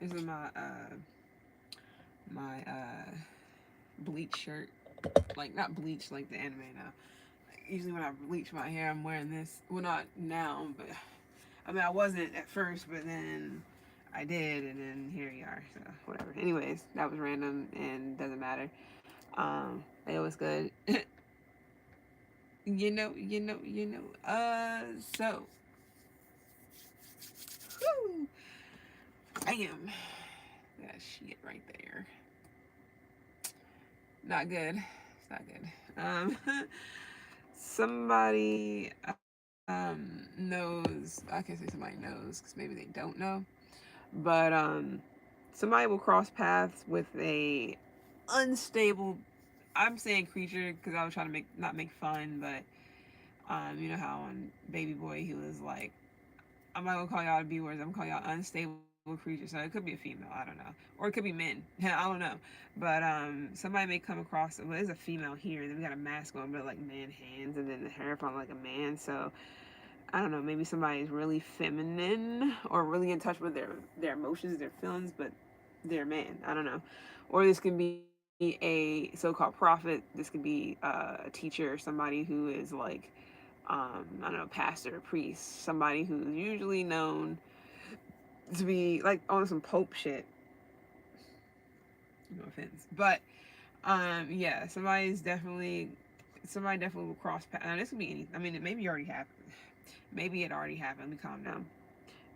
This is my bleach shirt. Like not bleach like the anime now. Usually when I bleach my hair, I'm wearing this. Well, not now, but I mean I wasn't at first, but then I did, and then here you are. So whatever. Anyways, that was random and doesn't matter. It was good. So, whew, bam, that shit right there. Not good. It's not good. Somebody knows. I can't say somebody knows because maybe they don't know, but somebody will cross paths with a unstable. I'm saying creature because I was trying to make not make fun, but you know how on Baby Boy he was like, I'm not gonna call y'all B words. I'm gonna call y'all unstable creatures. So it could be a female. I don't know, or it could be men. I don't know. But somebody may come across. Well, there's a female here, and then we got a mask on, but like man hands, and then the hair on like a man. So I don't know. Maybe somebody is really feminine or really in touch with their emotions, their feelings, but they're a man. I don't know. Or this can be a so-called prophet. This could be a teacher, somebody who is like I don't know, pastor, priest, somebody who's usually known to be like on some pope shit. No offense, but yeah, somebody definitely will cross paths. Now this could be any. I mean, it maybe already happened. Maybe it already happened. Let me calm down.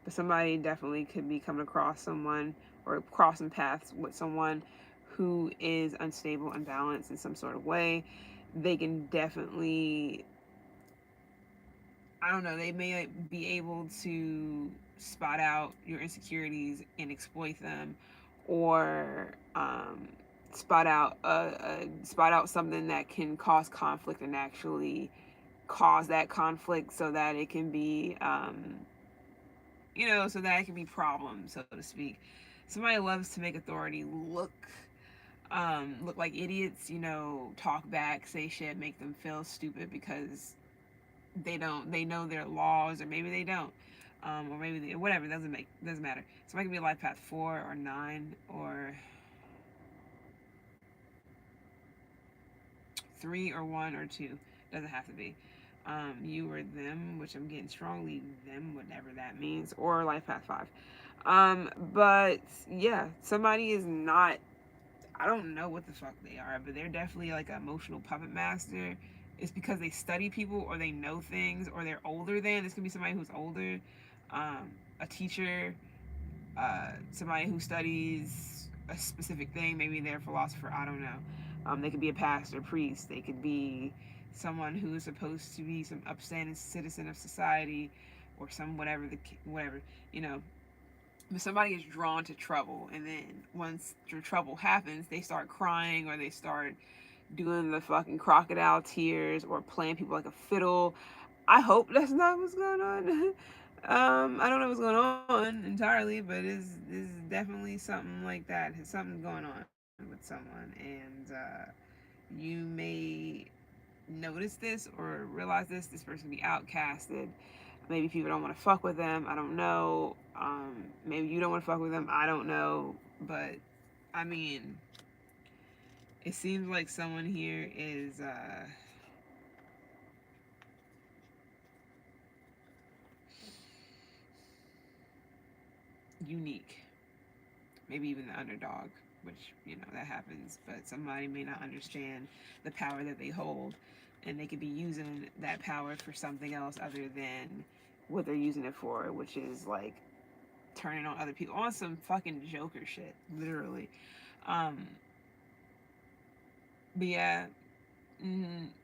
But somebody definitely could be coming across someone or crossing paths with someone who is unstable, unbalanced in some sort of way. They can definitely I don't know, they may be able to spot out your insecurities and exploit them, or spot out something that can cause conflict and actually cause that conflict so that it can be so that it can be problems, so to speak. Somebody loves to make authority look like idiots, talk back, say shit, make them feel stupid because they know their laws, or maybe they don't, or maybe whatever, doesn't matter. Somebody can be a life path 4 or 9 or 3 or 1 or 2, doesn't have to be you or them, which I'm getting strongly them, whatever that means, or life path 5. But yeah, somebody is not, I don't know what the fuck they are, but they're definitely like an emotional puppet master. It's because they study people, or they know things, or they're older than. This could be somebody who's older, a teacher, somebody who studies a specific thing. Maybe they're a philosopher. I don't know. They could be a pastor, priest. They could be someone who is supposed to be some upstanding citizen of society, or some whatever you know but somebody is drawn to trouble, and then once the trouble happens they start crying, or they start doing the fucking crocodile tears, or playing people like a fiddle. I hope that's not what's going on. I don't know what's going on entirely, but is definitely something like that. Something going on with someone, and you may notice this or realize this person be outcasted. Maybe people don't want to fuck with them. I don't know. Maybe you don't want to fuck with them. I don't know. But I mean, it seems like someone here is unique. Maybe even the underdog, which that happens. But somebody may not understand the power that they hold, and they could be using that power for something else other than what they're using it for, which is like turning on other people on some fucking Joker shit, literally. Um, but yeah,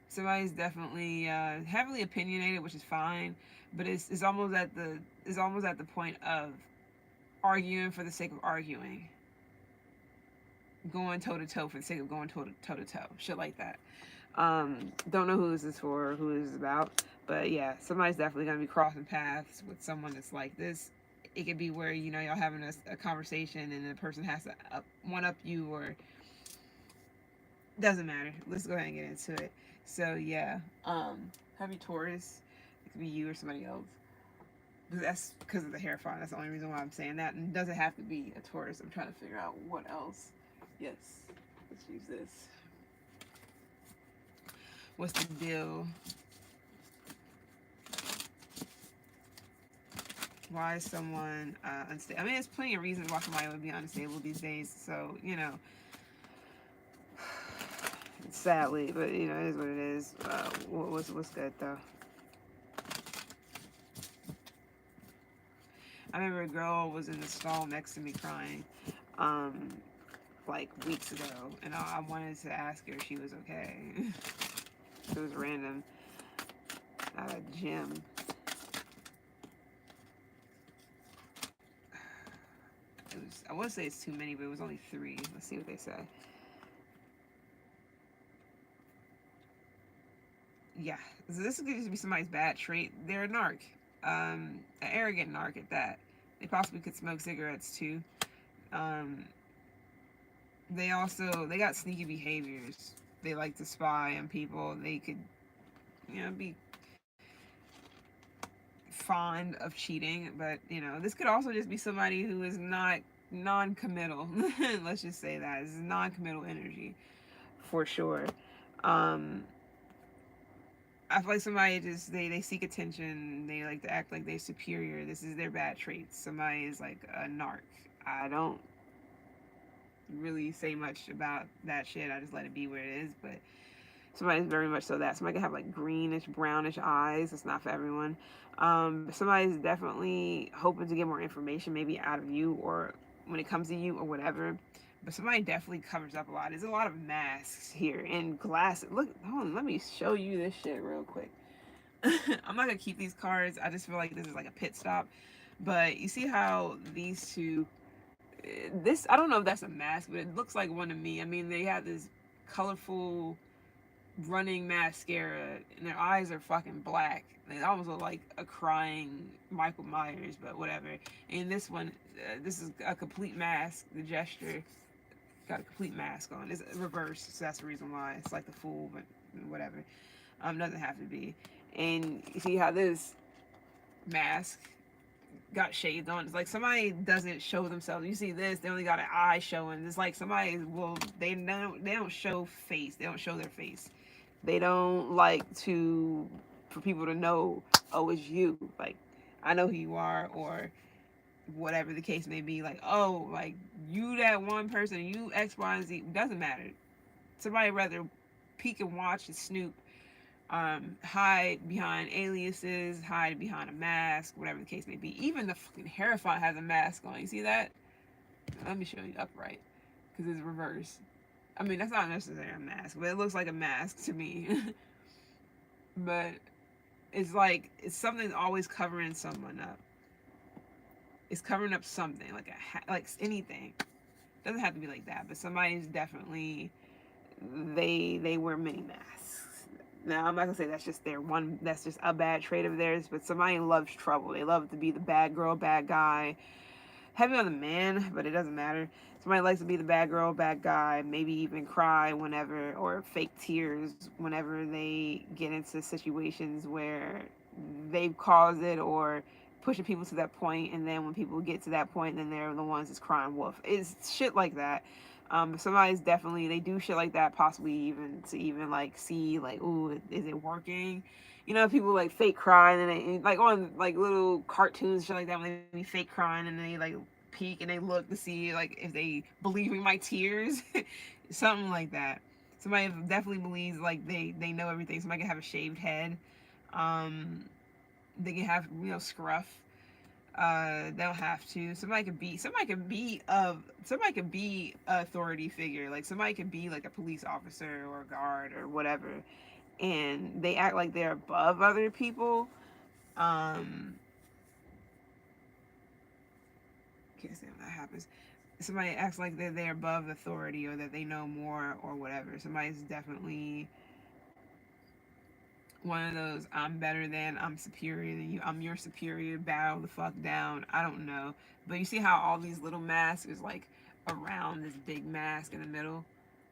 somebody's definitely heavily opinionated, which is fine, but it's almost at the point of arguing for the sake of arguing, going toe to toe for the sake of going toe to toe, shit like that. Don't know who this is for, or who this is about, but yeah, somebody's definitely gonna be crossing paths with someone that's like this. It could be where y'all having a conversation, and the person has to one up you, or doesn't matter. Let's go ahead and get into it. So yeah, heavy Taurus. to be you or somebody else. But that's because of the hair font. That's the only reason why I'm saying that. And it doesn't have to be a Taurus. I'm trying to figure out what else. Yes. Let's use this. What's the deal? Why is someone unstable? I mean, there's plenty of reasons why somebody would be unstable these days. So, you know, sadly, but you know, it is what it is. What's good though? I remember a girl was in the stall next to me crying, like weeks ago, and I wanted to ask her if she was okay. It was random at a gym. It was, I wouldn't say it's too many, but it was only 3. Let's see what they say. Yeah, so this could just be somebody's bad trait. They're a narc, an arrogant narc at that. They possibly could smoke cigarettes too. Um, they got sneaky behaviors. They like to spy on people. They could, you know, be fond of cheating, but you know, this could also just be somebody who is not non-committal. Let's just say that it's non-committal energy for sure. Um, I feel like somebody just they seek attention. They like to act like they're superior. This is their bad traits. Somebody is like a narc. I don't really say much about that shit. I just let it be where it is. But somebody's very much so that. Somebody can have like greenish, brownish eyes. It's not for everyone. Somebody's definitely hoping to get more information, maybe out of you or when it comes to you or whatever. But somebody definitely covers up a lot. There's a lot of masks here and glasses. Look, hold on, let me show you this shit real quick. I'm not gonna keep these cards. I just feel like this is like a pit stop. But you see how these two, this, I don't know if that's a mask, but it looks like one to me. I mean, they have this colorful running mascara and their eyes are fucking black. They almost look like a crying Michael Myers, but whatever. And this one, this is a complete mask. The gesture got a complete mask on. It's reversed, so that's the reason why. It's like the fool, but whatever. Doesn't have to be. And you see how this mask got shades on. It's like somebody doesn't show themselves. You see this, they only got an eye showing. It's like somebody will they don't show face. They don't show their face. They don't like to for people to know, oh, it's you. Like, I know who you are, or whatever the case may be. Like, oh, like you that one person, you X, Y, and Z. Doesn't matter. Somebody rather peek and watch and snoop, hide behind aliases, hide behind a mask, whatever the case may be. Even the fucking hair font has a mask on. You see that? Let me show you upright, because it's reversed. I mean, that's not necessarily a mask, but it looks like a mask to me. But it's like it's something always covering someone up. It's covering up something, like like anything. Doesn't have to be like that, but somebody's definitely they wear many masks. Now I'm not gonna say that's just their one. That's just a bad trait of theirs, but somebody loves trouble. They love to be the bad girl, bad guy. Heavy on the man, but it doesn't matter. Somebody likes to be the bad girl, bad guy, maybe even cry whenever, or fake tears whenever they get into situations where they've caused it or pushing people to that point, and then when people get to that point, then they're the ones that's crying wolf. It's shit like that. Somebody's definitely, they do shit like that, possibly even to even like see like, ooh, is it working? You know, people like fake cry and then they like on like little cartoons, shit like that, when they be fake crying and they like peek and they look to see like if they believing my tears, something like that. Somebody definitely believes like they know everything. Somebody can have a shaved head. Um, they can have, you know, scruff. They don't have to. Somebody could be a authority figure. Like somebody could be like a police officer or a guard or whatever, and they act like they're above other people. Um, can't say when that happens. Somebody acts like they're above authority or that they know more or whatever. Somebody's definitely one of those I'm better than, I'm superior than you, I'm your superior, bow the fuck down. I don't know. But you see how all these little masks is like around this big mask in the middle?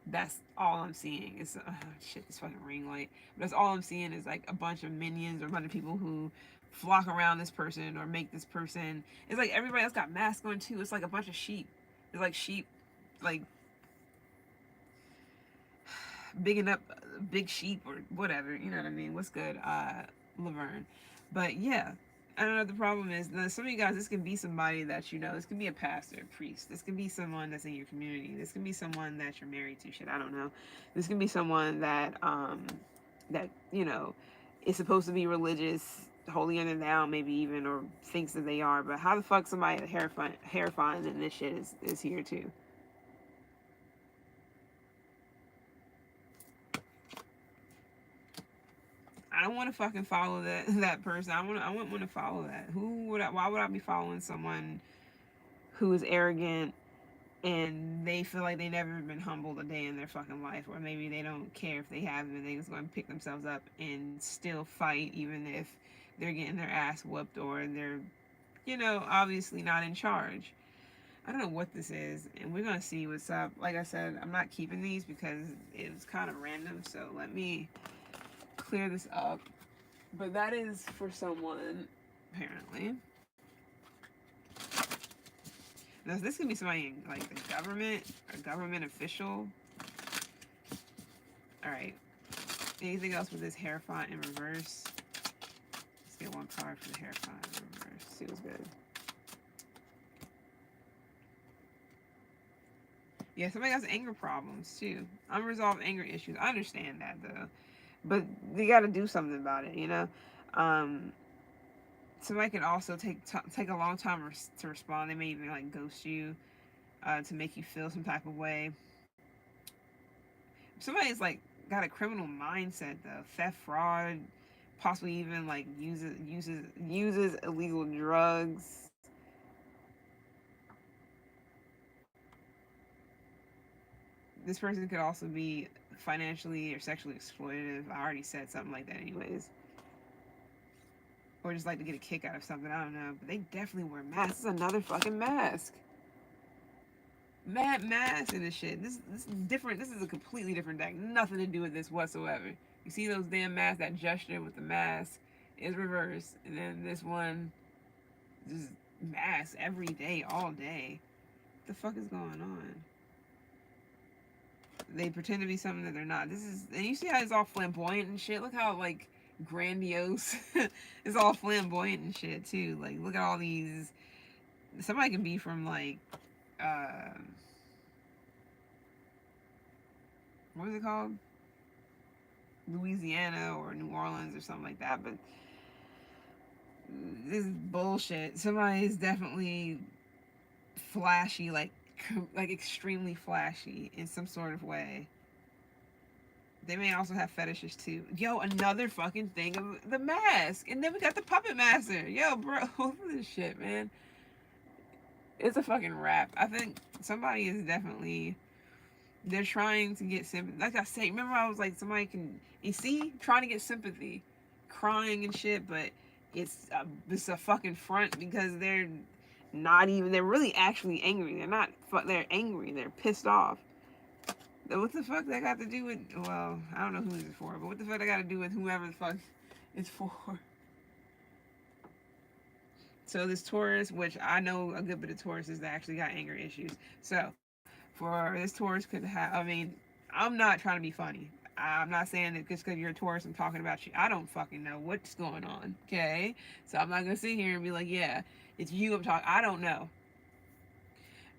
That's all I'm seeing. It's shit, this fucking ring light. But that's all I'm seeing is like a bunch of minions or a bunch of people who flock around this person or make this person. It's like everybody else got masks on too. It's like a bunch of sheep. It's like sheep, like bigging up big sheep or whatever. You know what I mean? What's good, Laverne? But yeah, I don't know. The problem is now, some of you guys. This can be somebody that you know. This can be a pastor, a priest. This can be someone that's in your community. This can be someone that you're married to. Shit, I don't know. This can be someone that that you know is supposed to be religious, holier than thou, maybe even, or thinks that they are. But how the fuck somebody hair fine and this shit is here too? I don't want to fucking follow that person. I wouldn't want to follow that. Who would I? Why would I be following someone who is arrogant and they feel like they never been humbled a day in their fucking life, or maybe they don't care if they have and they just going to pick themselves up and still fight even if they're getting their ass whooped or they're, you know, obviously not in charge. I don't know what this is, and we're gonna see what's up. Like I said, I'm not keeping these because it was kind of random. So let me clear this up. But that is for someone, apparently. Now, this can be somebody in, like, the government, a government official. Alright. Anything else with this hair font in reverse? Let's get one card for the hair font in reverse. See what's good. Yeah, somebody has anger problems, too. Unresolved anger issues. I understand that, though. But you gotta do something about it, you know? Somebody can also take a long time to respond. They may even like ghost you to make you feel some type of way. Somebody's like got a criminal mindset though, theft, fraud, possibly even like uses illegal drugs. This person could also be financially or sexually exploitative. I already said something like that, anyways. Or just like to get a kick out of something. I don't know. But they definitely wear masks. This is another fucking mask. Mad mask and this shit. This is different. This is a completely different deck. Nothing to do with this whatsoever. You see those damn masks? That gesture with the mask is reversed. And then this one, just mask every day, all day. What the fuck is going on? They pretend to be something that they're not. This is, and you see how it's all flamboyant and shit. Look how like grandiose. It's all flamboyant and shit too. Like look at all these. Somebody can be from like what is it called? Louisiana or New Orleans or something like that. But this is bullshit. Somebody is definitely flashy, like extremely flashy in some sort of way. They may also have fetishes too. Yo, another fucking thing of the mask. And then we got the puppet master. Yo, bro, look at this shit, man. It's a fucking wrap. I think somebody is definitely, they're trying to get sympathy. Like I say, remember I was like, somebody can, you see, trying to get sympathy, crying and shit, but it's a fucking front because they're not even, they're really actually angry. They're not, they're angry. They're pissed off. What the fuck that got to do with, well, I don't know who this is for, but what the fuck that got to do with whoever the fuck it's for? So this Taurus, which I know a good bit of Tauruses that actually got anger issues. So for this Taurus could have, I mean, I'm not trying to be funny. I'm not saying that just because you're a Taurus, I'm talking about you. I don't fucking know what's going on, okay? So I'm not going to sit here and be like, yeah, it's you I'm talking. I don't know.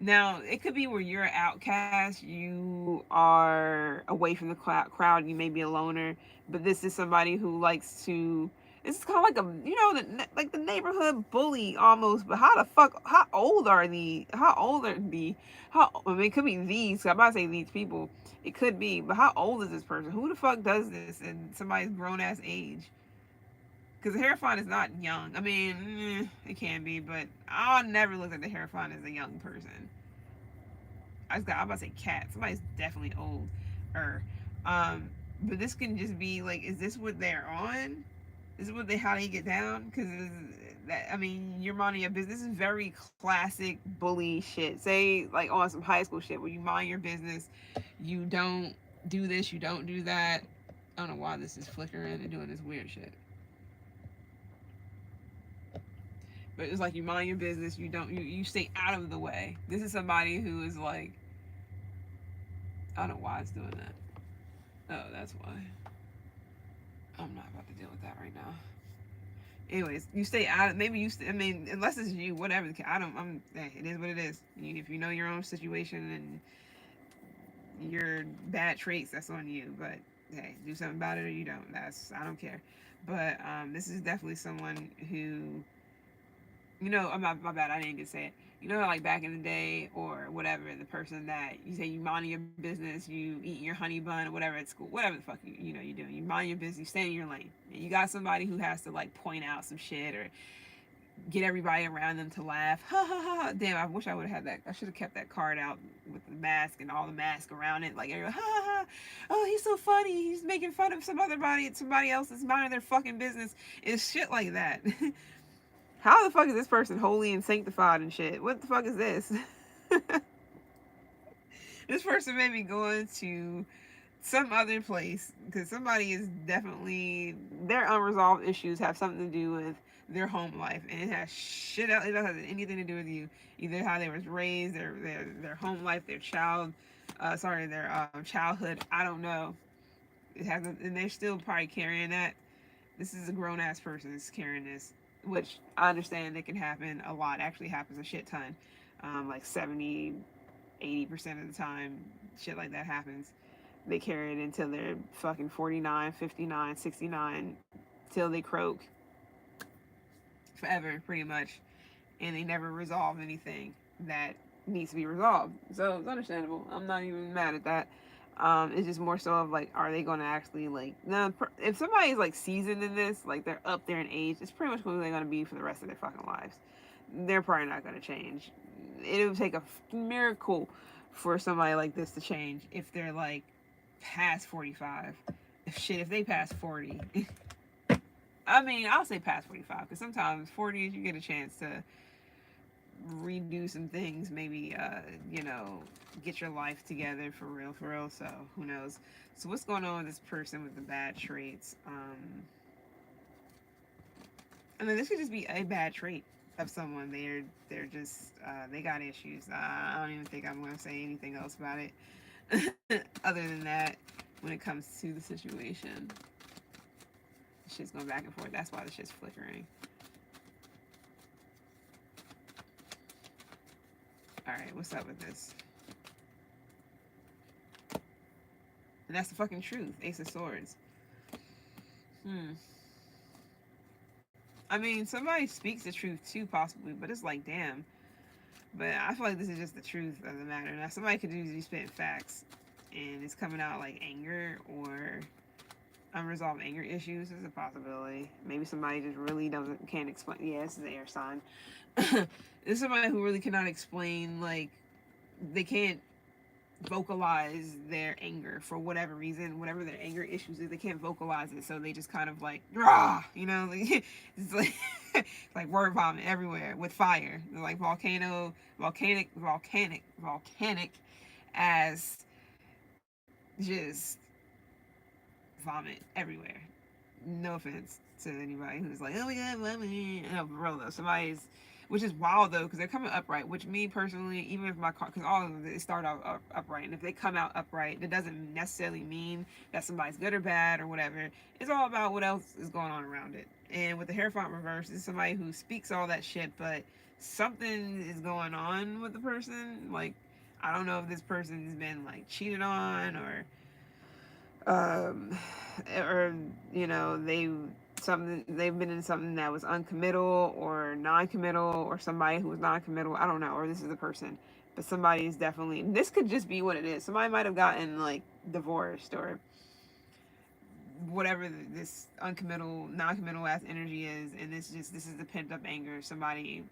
Now, it could be where you're an outcast, you are away from the crowd, you may be a loner, but this is somebody who likes to, this is kind of like a, you know, like the neighborhood bully almost, but how the fuck, how old are I mean, it could be these, I'm about to say these people, it could be, but how old is this person? Who the fuck does this in somebody's grown-ass age? Because the hair font is not young. I mean, it can be, but I never looked at the hair font as a young person. I'm about to say cat. Somebody's definitely old. But this can just be like, is this what they're on? Is this what how they get down? Because that, I mean, you're minding your business. This is very classic bully shit. Say, like, on some high school shit where you mind your business, you don't do this, you don't do that. I don't know why this is flickering and doing this weird shit. But it's like you mind your business, you stay out of the way. This is somebody who is like, I don't know why it's doing that. Oh, that's why. I'm not about to deal with that right now. Anyways, you stay out. Maybe you. I mean, unless it's you, whatever. I don't. Hey, it is what it is. If you know your own situation and your bad traits, that's on you. But hey, do something about it or you don't. I don't care. But this is definitely someone who, I'm not, my bad. I didn't get to say it. Like back in the day or whatever, the person that you say you mind your business, you eat your honey bun or whatever at school, whatever the fuck you do. You mind your business, you stay in your lane. And you got somebody who has to like point out some shit or get everybody around them to laugh. Ha ha ha. Damn, I wish I would have had that. I should have kept that card out with the mask and all the mask around it. Like everybody, ha ha ha. Oh, he's so funny. He's making fun of somebody else that's minding their fucking business. It's shit like that. How the fuck is this person holy and sanctified and shit? What the fuck is this? This person may be going to some other place because somebody is definitely, their unresolved issues have something to do with their home life, and it has shit out. It doesn't have anything to do with you. Either how they was raised, their home life, their their childhood. I don't know. It hasn't, and they're still probably carrying that. This is a grown ass person that's carrying this, which I understand it can happen a lot. Actually happens a shit ton. Like 70-80% of the time, shit like that happens. They carry it until they're fucking 49, 59, 69, till they croak. Forever, pretty much. And they never resolve anything that needs to be resolved. So it's understandable. I'm not even mad at that. It's just more so of like, are they going to actually like, no, if somebody's like seasoned in this, like they're up there in age, it's pretty much who they're going to be for the rest of their fucking lives. They're probably not going to change. It would take a miracle for somebody like this to change if they're like past 45. If they pass 40. I mean, I'll say past 45 because sometimes 40s you get a chance to redo some things, maybe get your life together for real, so who knows. So what's going on with this person with the bad traits? I mean, this could just be a bad trait of someone. They're just they got issues. I don't even think I'm going to say anything else about it other than that. When it comes to the situation, shit's going back and forth. That's why the shit's flickering. Alright, what's up with this? And that's the fucking truth. Ace of Swords. I mean, somebody speaks the truth too, possibly, but it's like, damn. But I feel like this is just the truth of the matter. Now, somebody could be spitting facts, and it's coming out like anger or unresolved anger issues is a possibility. Maybe somebody just really can't explain. Yeah, this is the air sign. There's somebody who really cannot explain, like, they can't vocalize their anger for whatever reason, whatever their anger issues is, they can't vocalize it, so they just kind of like, rah, like, it's like, like word vomit everywhere with fire, like volcanic as just vomit everywhere. No offense to anybody who's like, oh my god, vomit. No, for real though, somebody's, which is wild though, because they're coming upright, which me personally, even if my car, because all of them, they start out upright, and if they come out upright, that doesn't necessarily mean that somebody's good or bad or whatever. It's all about what else is going on around it. And with the Hierophant reverse, is somebody who speaks all that shit, but something is going on with the person. Like, I don't know if this person's been like cheated on um, or they've been in something that was uncommittal or non-committal, or somebody who was non-committal. I don't know, or this is the person, but somebody's definitely. This could just be what it is. Somebody might have gotten like divorced or whatever this uncommittal, non-committal ass energy is, and this is the pent up anger. Somebody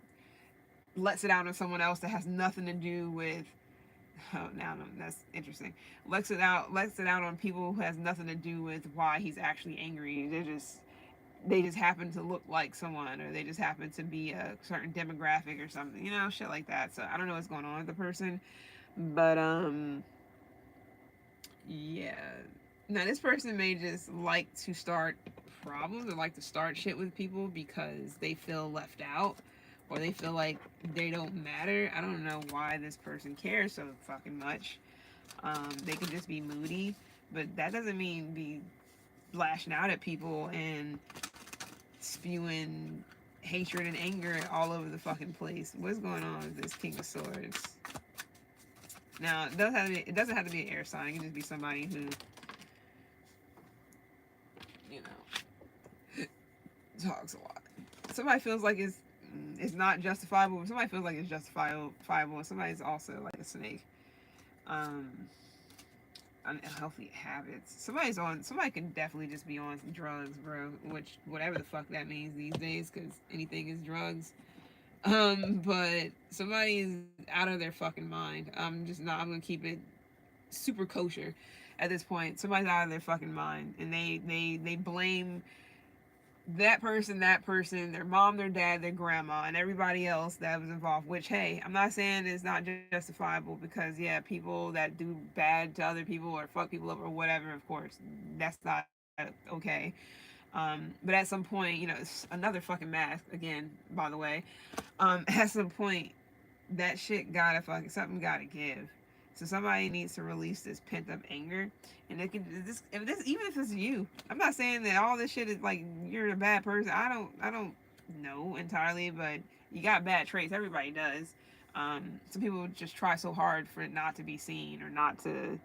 lets it out on someone else that has nothing to do with. Oh, now that's interesting. Lets it out on people who has nothing to do with why he's actually angry. They're just they just happen to look like someone, or they just happen to be a certain demographic or something, shit like that. So I don't know what's going on with the person, but yeah. Now this person may just like to start problems or like to start shit with people because they feel left out or they feel like they don't matter. I don't know why this person cares so fucking much. They could just be moody, but that doesn't mean be lashing out at people and spewing hatred and anger all over the fucking place. What's going on with this King of Swords? Now, it doesn't have to be an air sign. It can just be somebody who, you know, talks a lot. Somebody feels like it's not justifiable, but somebody feels like it's justifiable. Somebody's also like a snake. Um, Unhealthy habits. Somebody can definitely just be on drugs, bro. Which whatever the fuck that means these days, because anything is drugs. But somebody is out of their fucking mind. I'm gonna keep it super kosher at this point. Somebody's out of their fucking mind, and they blame that person, their mom, their dad, their grandma, and everybody else that was involved. Which, hey, I'm not saying it's not justifiable, because yeah, people that do bad to other people or fuck people up or whatever, of course, that's not okay. But at some point, it's another fucking mask again, by the way. At some point, that shit gotta fucking something gotta give. So somebody needs to release this pent up anger, and it can even if it's you. I'm not saying that all this shit is like you're a bad person. I don't know entirely, but you got bad traits. Everybody does. Some people just try so hard for it not to be seen or not to,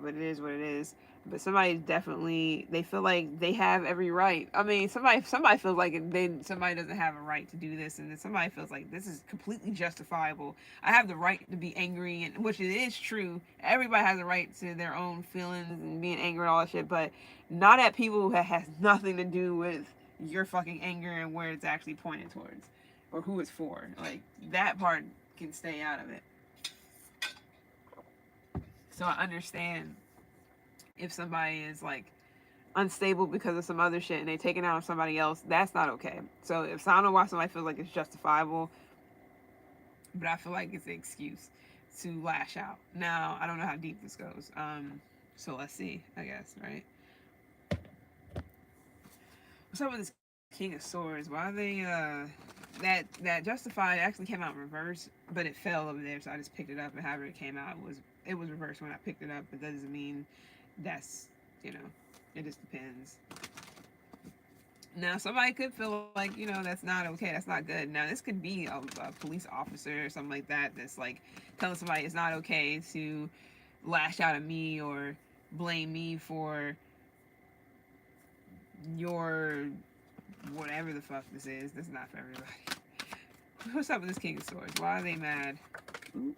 but it is what it is. But somebody definitely, they feel like they have every right. I mean, somebody feels like then somebody doesn't have a right to do this, and then somebody feels like this is completely justifiable. I have the right to be angry, and which it is true. Everybody has a right to their own feelings and being angry and all that shit, but not at people who has nothing to do with your fucking anger and where it's actually pointed towards or who it's for. Like that part can stay out of it. So I understand if somebody is like unstable because of some other shit and they take it out on somebody else, that's not okay. So if I don't know why somebody feels like it's justifiable, but I feel like it's an excuse to lash out. Now I don't know how deep this goes. So let's see, I guess, right? What's up with this King of Swords? Why are they that Justified actually came out in reverse, but it fell over there, so I just picked it up, and however it came out it was reversed when I picked it up, but that doesn't mean that's it just depends. Now somebody could feel like that's not okay, that's not good. Now this could be a police officer or something like that that's like telling somebody it's not okay to lash out at me or blame me for your whatever the fuck this is. This is not for everybody. What's up with this King of Swords? Why are they mad? Ooh.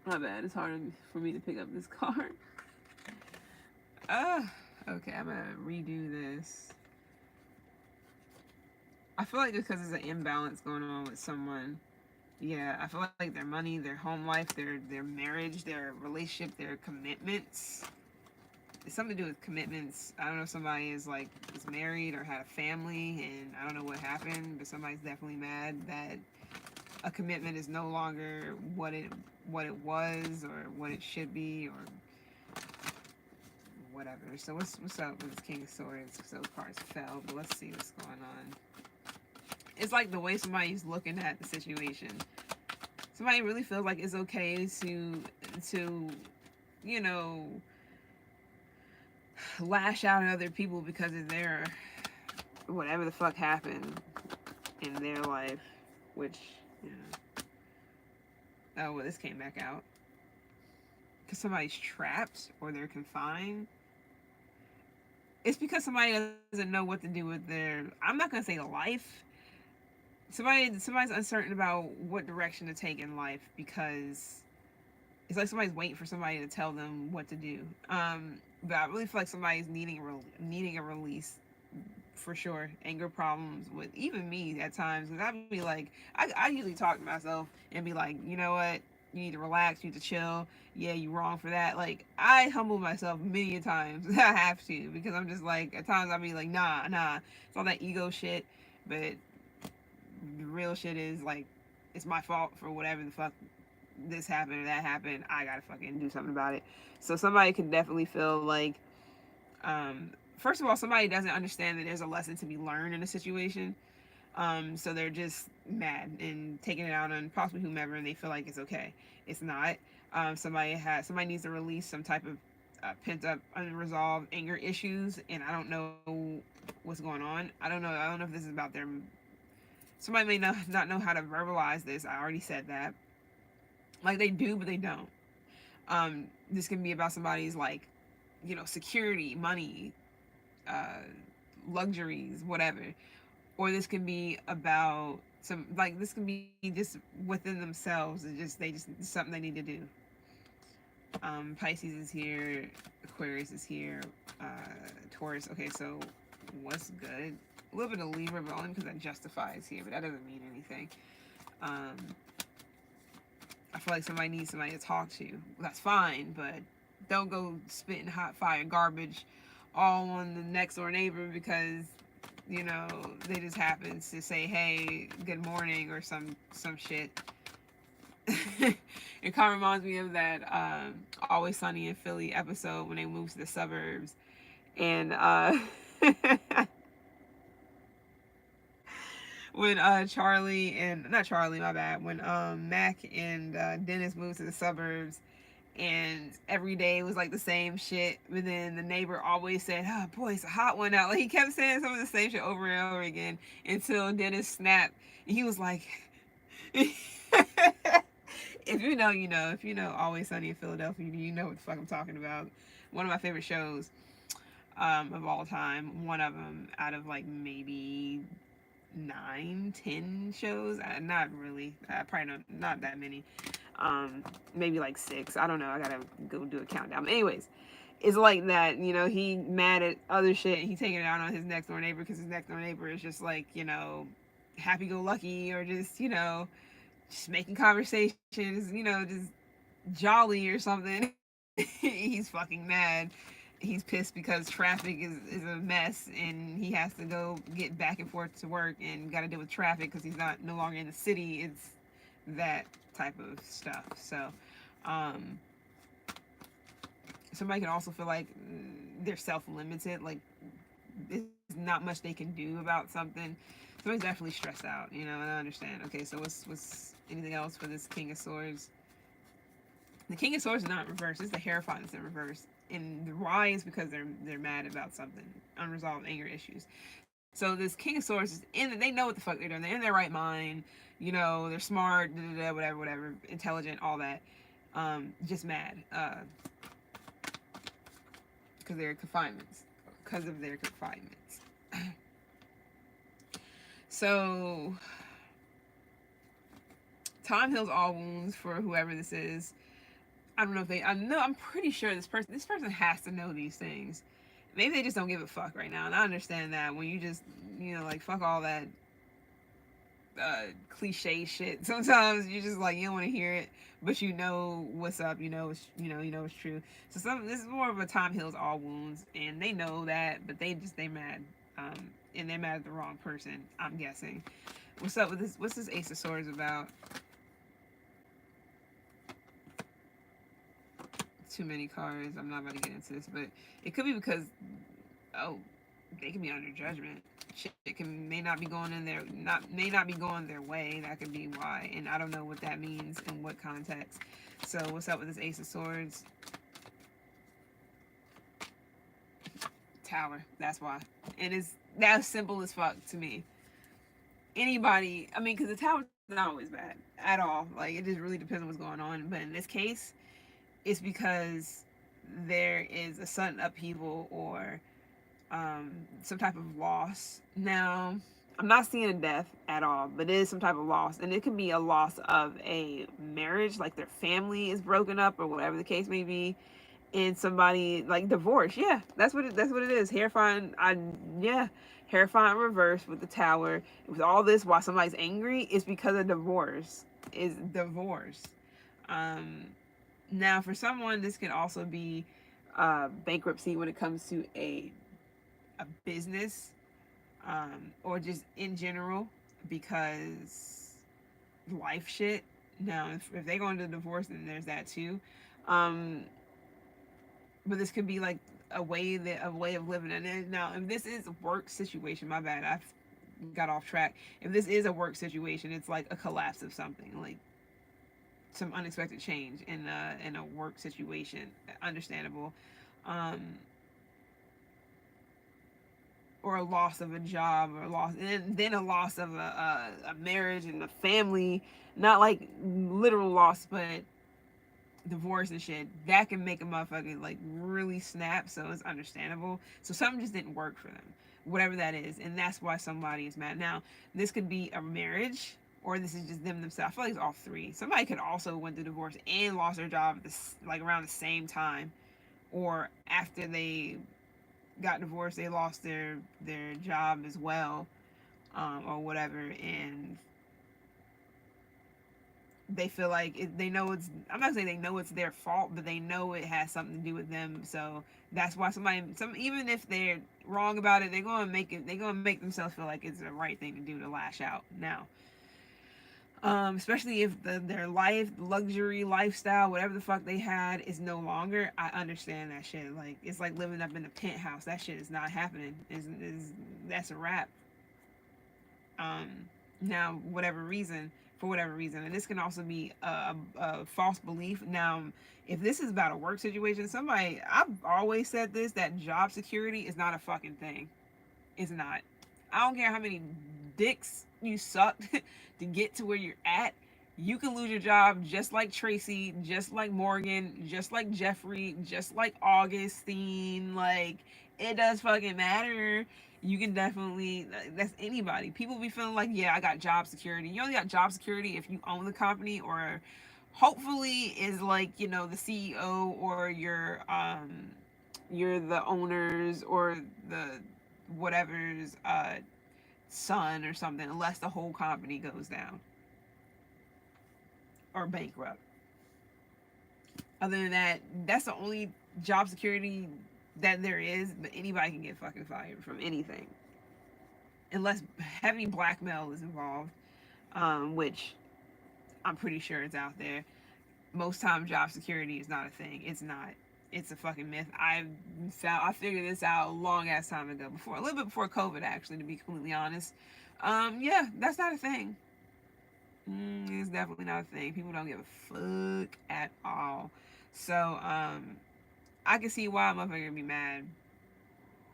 My bad. It's hard for me to pick up this card. Okay. I'm gonna redo this. I feel like just because there's an imbalance going on with someone. Yeah, I feel like their money, their home life, their marriage, their relationship, their commitments. It's something to do with commitments. I don't know if somebody is married or had a family and I don't know what happened, but somebody's definitely mad that a commitment is no longer what it was or what it should be or whatever. So what's up with this King of Swords? Because those cards fell, but let's see what's going on. It's like the way somebody's looking at the situation. Somebody really feels like it's okay to lash out at other people because of their whatever the fuck happened in their life, which oh well, this came back out because somebody's trapped or they're confined. It's because somebody doesn't know what to do with their, I'm not gonna say life. Somebody's uncertain about what direction to take in life because it's like somebody's waiting for somebody to tell them what to do. But I really feel like somebody's needing a release for sure. Anger problems with even me at times, because I'd be like, I usually talk to myself and be like, you know what, You need to relax. You need to chill. Yeah, you wrong for that. Like, I humble myself many a times. I have to, because I'm just like, at times I'll be like, nah. It's all that ego shit. But the real shit is like, it's my fault for whatever the fuck this happened or that happened. I gotta fucking do something about it. So somebody could definitely feel like, first of all, somebody doesn't understand that there's a lesson to be learned in a situation. So they're just mad and taking it out on possibly whomever, and they feel like it's okay. It's not. Somebody needs to release some type of pent up, unresolved anger issues, and I don't know what's going on. I don't know if this is about their. Somebody may not know how to verbalize this. I already said that. Like they do, but they don't. This can be about somebody's like, security, money, uh, luxuries, whatever. Or this can be about this can be just within themselves. It's something they need to do. Pisces is here, Aquarius is here, Taurus. Okay, so what's good? A little bit of Libra, but only because that justifies here, but that doesn't mean anything. I feel like somebody needs somebody to talk to. That's fine, but don't go spitting hot fire garbage all on the next door neighbor because they just happen to say, hey, good morning, or some shit. It kind of reminds me of that Always Sunny in Philly episode when they moved to the suburbs. And when Charlie and, not Charlie, my bad, when Mac and Dennis moved to the suburbs, and every day was like the same shit, but then the neighbor always said, oh boy, it's a hot one out. Like he kept saying some of the same shit over and over again until Dennis snapped, and he was like, if you know, you know. If you know Always Sunny in Philadelphia, you know what the fuck I'm talking about. One of my favorite shows of all time. One of them out of like maybe 9, 10 shows. Not really. Probably not that many. Maybe like 6. I don't know. I gotta go do a countdown. But anyways, it's like that. He mad at other shit. And he taking it out on his next door neighbor because his next door neighbor is just like happy go lucky, or just making conversations. Just jolly or something. He's fucking mad. He's pissed because traffic is a mess, and he has to go get back and forth to work and got to deal with traffic because he's no longer in the city. It's that type of stuff. So somebody can also feel like they're self-limited, like there's not much they can do about something. Somebody's definitely stressed out, and I understand. Okay, so what's anything else for this King of Swords? The King of Swords is not in reverse. It's the Hierophant that's in reverse. And the why is because they're mad about something. Unresolved anger issues. So this King of Swords is they know what the fuck they're doing. They're in their right mind. They're smart, whatever, intelligent, all that. Just mad. Because of their confinements. So time heals all wounds for whoever this is. I don't know if I'm pretty sure this person has to know these things. Maybe they just don't give a fuck right now. And I understand that when you just, like fuck all that cliche shit. Sometimes you just like, you don't want to hear it, but what's up, it's true. So this is more of a time heals all wounds, and they know that, but they mad. And they're mad at the wrong person, I'm guessing. What's up with this? What's this Ace of Swords about? Too many cards. I'm not about to get into this, but it could be because they can be under judgment. Shit may not be going their way. That could be why, and I don't know what that means in what context. So what's up with this Ace of Swords? Tower. That's why. And it's that simple as fuck to me. Anybody, because the Tower's not always bad at all. Like, it just really depends on what's going on. But in this case, it's because there is a sudden upheaval or some type of loss. Now, I'm not seeing a death at all, but it is some type of loss. And it can be a loss of a marriage, like their family is broken up or whatever the case may be. And somebody like divorce. Yeah, that's what it is. Hierophant, Hierophant reverse with the Tower. With all this, while somebody's angry, it's because of divorce. Is divorce. Um, Now, for someone, this can also be bankruptcy when it comes to a business, or just in general, because life shit. Now, if they go into divorce, then there's that too. Um, but this could be like a way of living. And then, now, if this is a work situation, my bad, I've got off track. If this is a work situation, it's like a collapse of something, like some unexpected change in a work situation. Understandable. Um, or a loss of a job, or a loss, and then a loss of a marriage and a family. Not like literal loss, but divorce and shit. That can make a motherfucker like really snap. So it's understandable. So something just didn't work for them, whatever that is, and that's why somebody is mad. Now, this could be a marriage, or this is just them themselves. I feel like it's all three. Somebody could also went through divorce and lost their job at this, like around the same time, or after they got divorced, they lost their job as well, or whatever, and they feel like they know it's. I'm not saying they know it's their fault, but they know it has something to do with them. So that's why even if they're wrong about it, they're gonna make it. They're gonna make themselves feel like it's the right thing to do to lash out. Now, especially if their life, luxury lifestyle, whatever the fuck they had, is no longer. I understand that shit. Like it's like living up in a penthouse. That shit is not happening. Is That's a wrap. Um, Now, for whatever reason, and this can also be a false belief. Now, if this is about a work situation, I've always said this, that job security is not a fucking thing. It's not. I don't care how many dicks you sucked to get to where you're at. You can lose your job just like Tracy, just like Morgan, just like Jeffrey, just like Augustine. Like, it does fucking matter. You can definitely, that's anybody. People be feeling like, yeah, I got job security. You only got job security if you own the company, or hopefully is like, the CEO, or you're the owners, or the whatever's son or something, unless the whole company goes down or bankrupt. Other than that, that's the only job security that there is, but anybody can get fucking fired from anything. Unless heavy blackmail is involved, which I'm pretty sure it's out there. Most time job security is not a thing. It's not. It's a fucking myth. I figured this out a long ass time ago, a little bit before COVID, actually, to be completely honest. Yeah, that's not a thing. It's definitely not a thing. People don't give a fuck at all. So, I can see why a motherfucker be mad.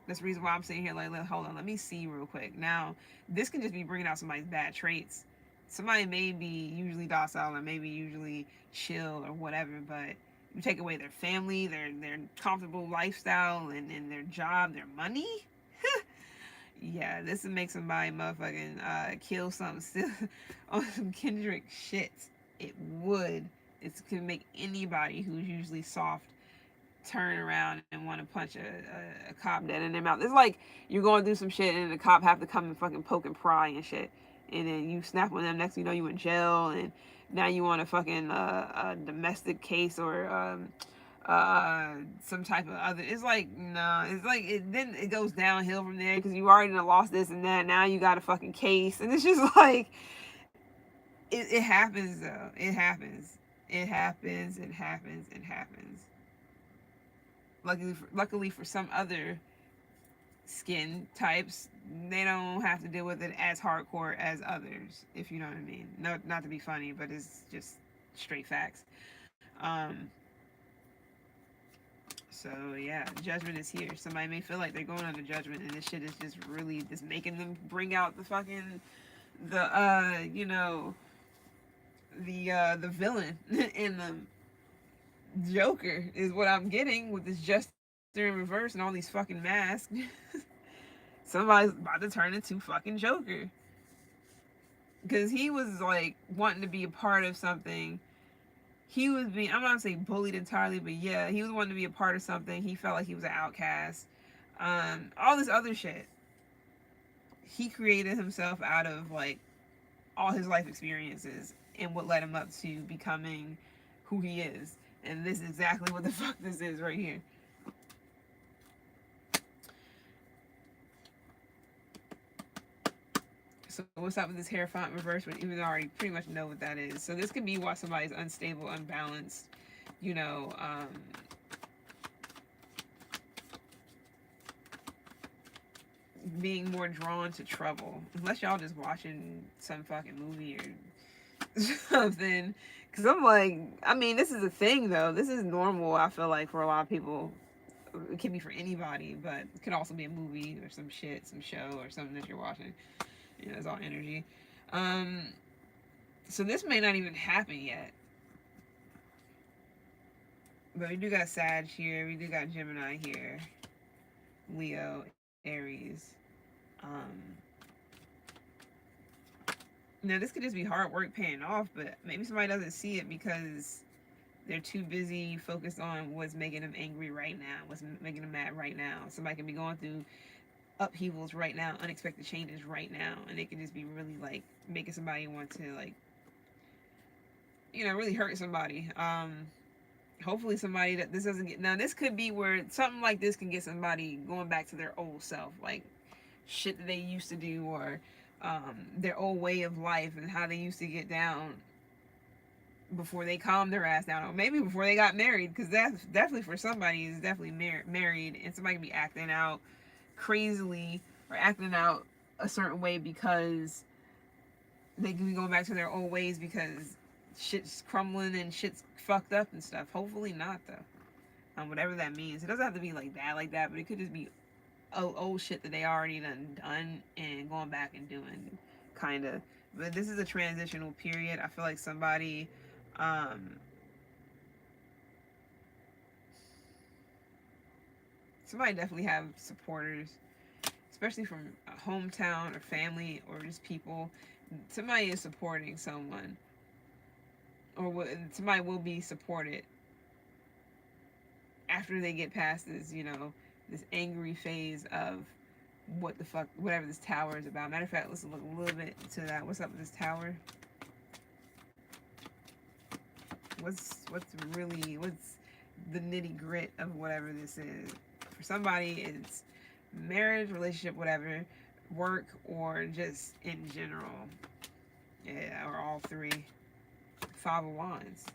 That's the reason why I'm sitting here like, hold on, let me see real quick. Now, this can just be bringing out somebody's bad traits. Somebody may be usually docile, or maybe usually chill, or whatever, but you take away their family, their comfortable lifestyle, and their job, their money. Yeah, this would make somebody motherfucking kill something still on some Kendrick shit. It would. It could make anybody who's usually soft turn around and want to punch a cop dead in their mouth. It's like you're going through some shit and the cop have to come and fucking poke and pry and shit. And then you snap on them, next thing you know you in jail, and now you want a fucking domestic case, or some type of other. It's like, no, it's like then it goes downhill from there, because you already lost this and that. Now you got a fucking case, and it's just like it happens though. It happens. It happens. It happens. It happens. Luckily for some other skin types, they don't have to deal with it as hardcore as others, if you know what I mean. No, not to be funny, but it's just straight facts. Um, so yeah, judgment is here. Somebody may feel like they're going under judgment, and this shit is just really just making them bring out the fucking the villain in them. Joker is what I'm getting with this Jester in reverse and all these fucking masks. Somebody's about to turn into fucking Joker. Because he was like wanting to be a part of something. He was being, I'm not gonna say bullied entirely, but yeah, he was wanting to be a part of something. He felt like he was an outcast. All this other shit. He created himself out of like all his life experiences and what led him up to becoming who he is. And this is exactly what the fuck this is right here. So what's up with this hair font reversement? Even though I already pretty much know what that is. So this could be why somebody's unstable, unbalanced, you know, being more drawn to trouble. Unless y'all just watching some fucking movie or something. Because I'm like, I mean, this is a thing though. This is normal, I feel like, for a lot of people. It can be for anybody, but it could also be a movie or some shit, some show or something that you're watching. You know, it's all energy. Um, so this may not even happen yet. But we do got Sag here. We do got Gemini here. Leo, Aries. Um, now this could just be hard work paying off, but maybe somebody doesn't see it because they're too busy focused on what's making them angry right now, what's making them mad right now. Somebody can be going through upheavals right now, unexpected changes right now, and it can just be really like making somebody want to like, you know, really hurt somebody. Hopefully somebody that this doesn't get, now this could be where something like this can get somebody going back to their old self, like shit that they used to do, or their old way of life and how they used to get down before they calmed their ass down, or maybe before they got married, because that's definitely for somebody is definitely married, and somebody can be acting out crazily or acting out a certain way because they can be going back to their old ways because shit's crumbling and shit's fucked up and stuff. Hopefully not though. Whatever that means. It doesn't have to be like that, but it could just be old shit that they already done and going back and doing, kind of. But this is a transitional period. I feel like somebody, somebody definitely have supporters, especially from a hometown or family or just people. Somebody is supporting someone, or somebody will be supported after they get past this, you know, this angry phase of what the fuck, whatever this tower is about. Matter of fact, let's look a little bit to that. What's up with this tower? What's the nitty grit of whatever this is? For somebody, it's marriage, relationship, whatever, work, or just in general. Yeah, or all three. Five of Wands.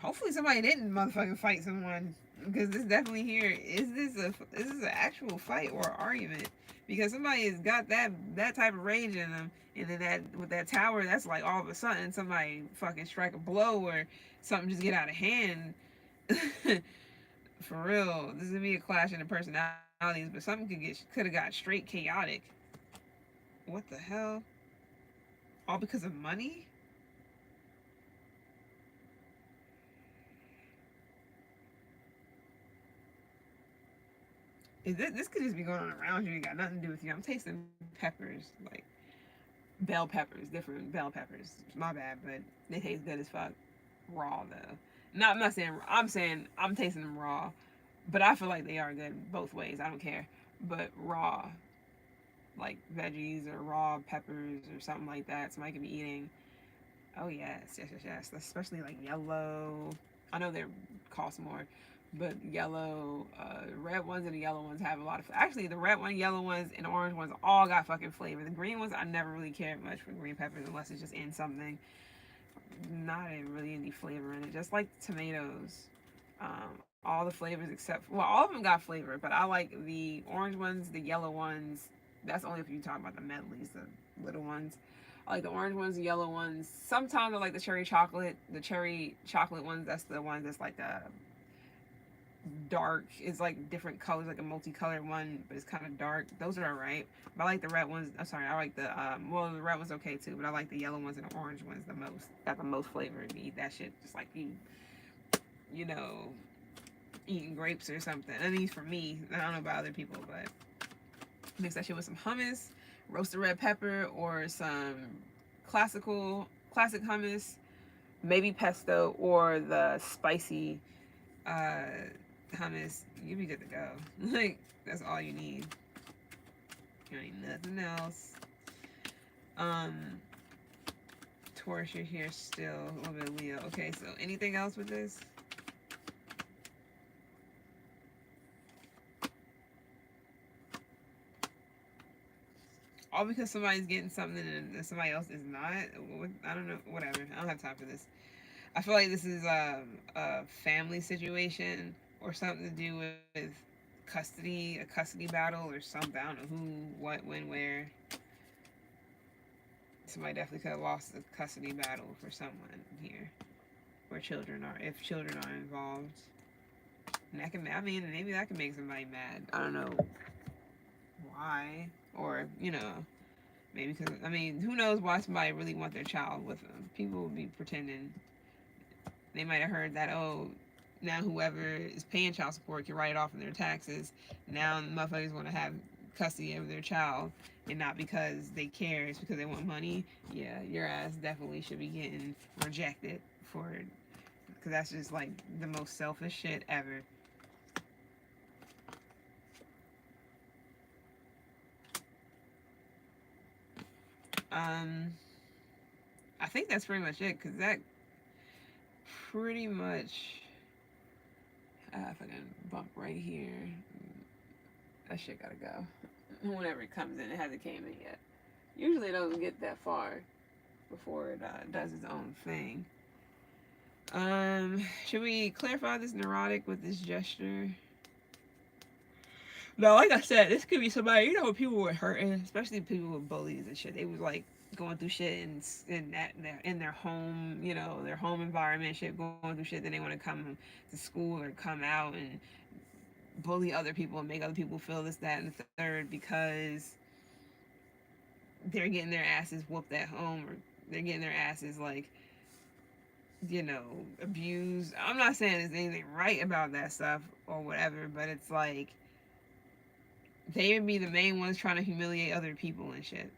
Hopefully somebody didn't motherfucking fight someone, because this definitely here is this an actual fight or argument, because somebody has got that type of rage in them, and then that with that tower, that's like all of a sudden somebody fucking strike a blow or something just get out of hand. For real, this is gonna be a clash in the personalities, but something could have got straight chaotic. What the hell? All because of money? This could just be going on around you. It got nothing to do with you. I'm tasting peppers, like bell peppers, different bell peppers. My bad, but they taste good as fuck. Raw though. No, I'm not saying. I'm saying I'm tasting them raw, but I feel like they are good both ways. I don't care. But raw, like veggies or raw peppers or something like that. Somebody could be eating. Oh yes. Especially like yellow. I know they cost more, but yellow, red ones and the yellow ones have a lot of. Actually, the red one, yellow ones, and orange ones all got fucking flavor. The green ones, I never really cared much for green peppers unless it's just in something. Not really any flavor in it. Just like tomatoes, all the flavors except all of them got flavor, but I like the orange ones, the yellow ones. That's only if you talk about the medleys, the little ones. I like the orange ones, the yellow ones. Sometimes I like the cherry chocolate. The cherry chocolate ones, that's the ones that's like the dark. It's like different colors, like a multicolored one, but it's kind of dark. Those are alright. But I like the red ones. I'm sorry, I like the the red ones okay too, but I like the yellow ones and the orange ones the most. Got the most flavor. You eat that shit just like you know, eating grapes or something. At least for me. I don't know about other people, but mix that shit with some hummus, roasted red pepper, or some classic hummus, maybe pesto, or the spicy hummus. You'll be good to go. Like, that's all you need. You don't need nothing else. Taurus, you're here still. A little bit of Leo. Okay, so anything else with this? All because somebody's getting something and somebody else is not. I don't know. Whatever. I don't have time for this. I feel like this is a family situation or something to do with custody, a custody battle or something. I don't know who, what, when, where. Somebody definitely could have lost the custody battle for someone here, where children are, if children are involved. And that can, I mean, maybe that can make somebody mad. I don't know why, or maybe because, I mean, who knows why somebody really want their child with them. People will be pretending. They might have heard that, oh, now whoever is paying child support can write it off in their taxes. Now the motherfuckers want to have custody of their child, and not because they care, it's because they want money. Yeah, your ass definitely should be getting rejected for it, because that's just like the most selfish shit ever. I think that's pretty much it, because that pretty much, if I can bump right here, that shit gotta go. Whenever it comes in, it hasn't came in yet. Usually it doesn't get that far before it does its own thing. Should we clarify this neurotic with this gesture? No, like I said, this could be somebody, when people were hurting, especially people with bullies and shit, they was like going through shit in their home, their home environment, shit, going through shit, then they want to come to school or come out and bully other people and make other people feel this, that, and the third because they're getting their asses whooped at home, or they're getting their asses like, abused. I'm not saying there's anything right about that stuff or whatever, but it's like they would be the main ones trying to humiliate other people and shit.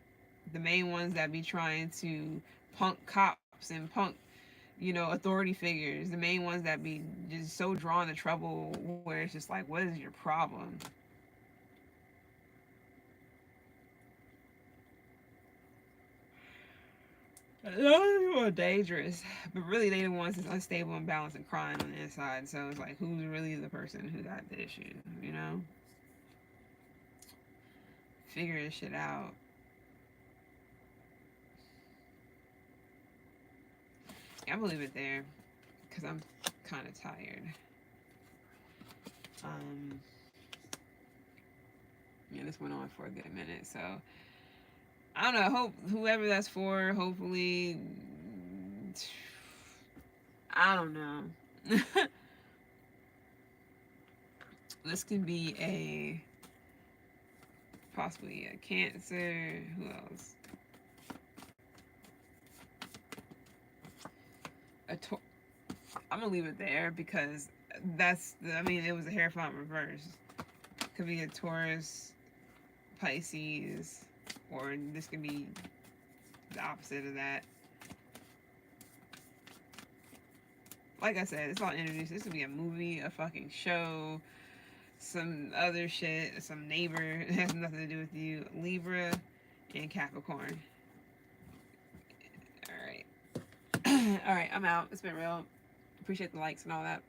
The main ones that be trying to punk cops and punk, authority figures. The main ones that be just so drawn to trouble where it's just like, what is your problem? Those people are dangerous, but really they the ones that's unstable, unbalanced, and crying on the inside. So it's like, who's really the person who got the issue? Figure this shit out. I'm gonna leave it there because I'm kind of tired. Yeah, this went on for a good minute, so I don't know. I hope whoever that's for, hopefully, I don't know. This could be possibly a Cancer. Who else? I'm gonna leave it there because it was a Hierophant reverse. Could be a Taurus, Pisces, or this could be the opposite of that. Like I said, it's all introduced. This could be a movie, a fucking show, some other shit, some neighbor. It has nothing to do with you. Libra and Capricorn. Alright. Alright, I'm out. It's been real. Appreciate the likes and all that.